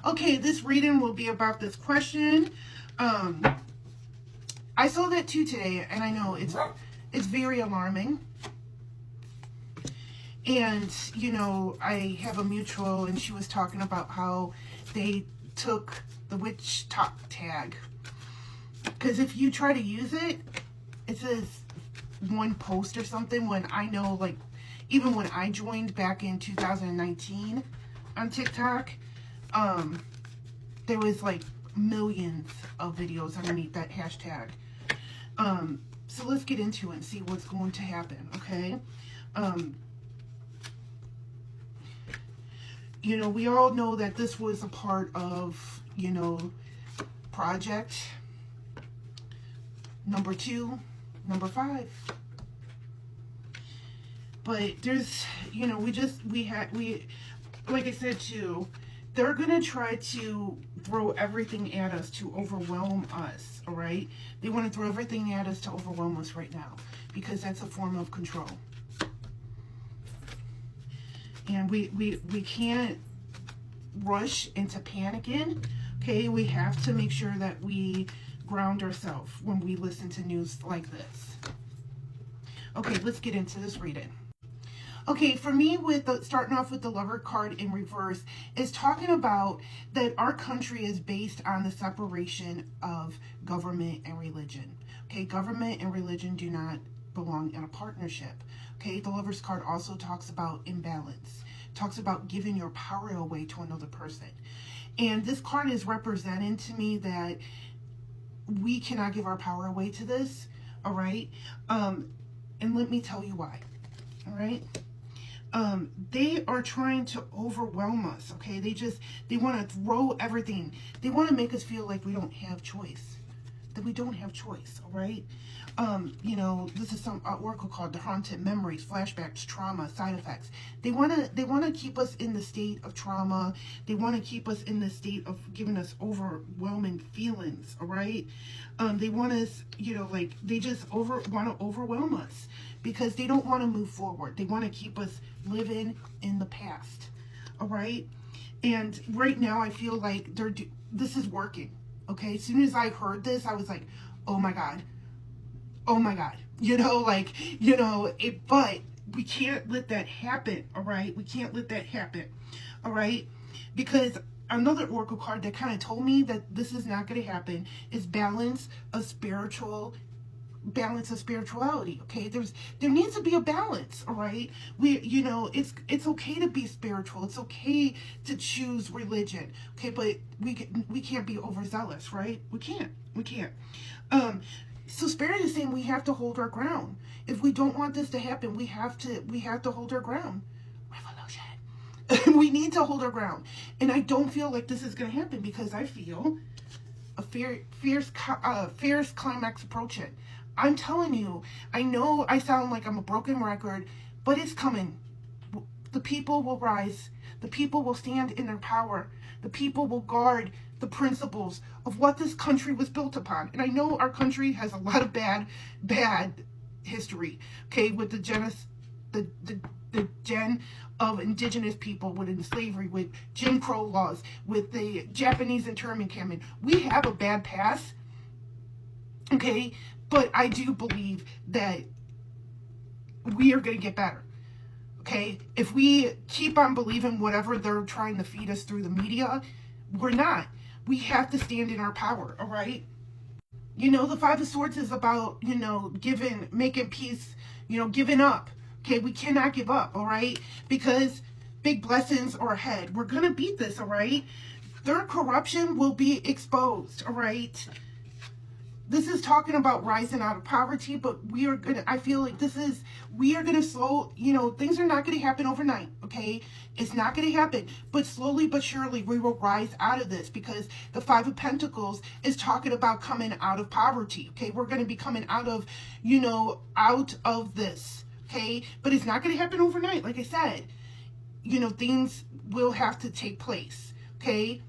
Okay, this reading will be about this question. I saw that too today, and I know it's very alarming. And, you know, I have a mutual, and she was talking about how they took the witch talk tag. Because if you try to use it, it says one post or something, when I know, like, even when I joined back in 2019 on TikTok, there was like millions of videos underneath that hashtag. So let's get into it and see what's going to happen, okay? You know, we all know that this was a part of, you know, project number 2, number 5. But there's, you know, like I said too, they're going to try to throw everything at us to overwhelm us, all right? They want to throw everything at us to overwhelm us right now, because that's a form of control. And we can't rush into panicking, okay? We have to make sure that we ground ourselves when we listen to news like this. Okay, let's get into this reading. Okay, for me, starting off with the Lover card in reverse, is talking about that our country is based on the separation of government and religion. Okay, government and religion do not belong in a partnership. Okay, the Lover's card also talks about imbalance, talks about giving your power away to another person. And this card is representing to me that we cannot give our power away to this, all right? And let me tell you why, all right? They are trying to overwhelm us, okay? They want to throw everything. They want to make us feel like we don't have choice, that we don't have choice, all right? You know, this is some oracle called the haunted memories, flashbacks, trauma, side effects. They want to keep us in the state of trauma. They want to keep us in the state of giving us overwhelming feelings, all right? They want us, you know, like, they just want to overwhelm us because they don't want to move forward. They want to keep us living in the past, all right? And right now I feel like this is working, okay? As soon as I heard this, I was like, oh my God, you know, like, you know, but we can't let that happen, all right? We can't let that happen, all right? Because another oracle card that kind of told me that this is not going to happen is balance of spirituality, okay? There needs to be a balance, all right? You know, it's okay to be spiritual. It's okay to choose religion, okay? But we can't be overzealous, right? We can't. So Spirit is saying we have to hold our ground. If we don't want this to happen, we have to hold our ground. Revolution. We need to hold our ground. And I don't feel like this is going to happen because I feel a fierce climax approaching. I'm telling you, I know I sound like I'm a broken record, but it's coming. The people will rise. The people will stand in their power. The people will guard the principles of what this country was built upon. And I know our country has a lot of bad history, okay, with the gen of indigenous people, with slavery, with Jim Crow laws, with the Japanese internment camp. We have a bad past, okay, but I do believe that we are going to get better. Okay, if we keep on believing whatever they're trying to feed us through the media, we're not. We have to stand in our power, all right? You know, the Five of Swords is about, you know, making peace, you know, giving up. Okay, we cannot give up, all right? Because big blessings are ahead. We're going to beat this, all right? Their corruption will be exposed, all right? This is talking about rising out of poverty, but I feel like we are going to slow, you know, things are not going to happen overnight, okay? It's not going to happen, but slowly but surely we will rise out of this because the Five of Pentacles is talking about coming out of poverty, okay? We're going to be coming out of, you know, out of this, okay? But it's not going to happen overnight, like I said. You know, things will have to take place, okay?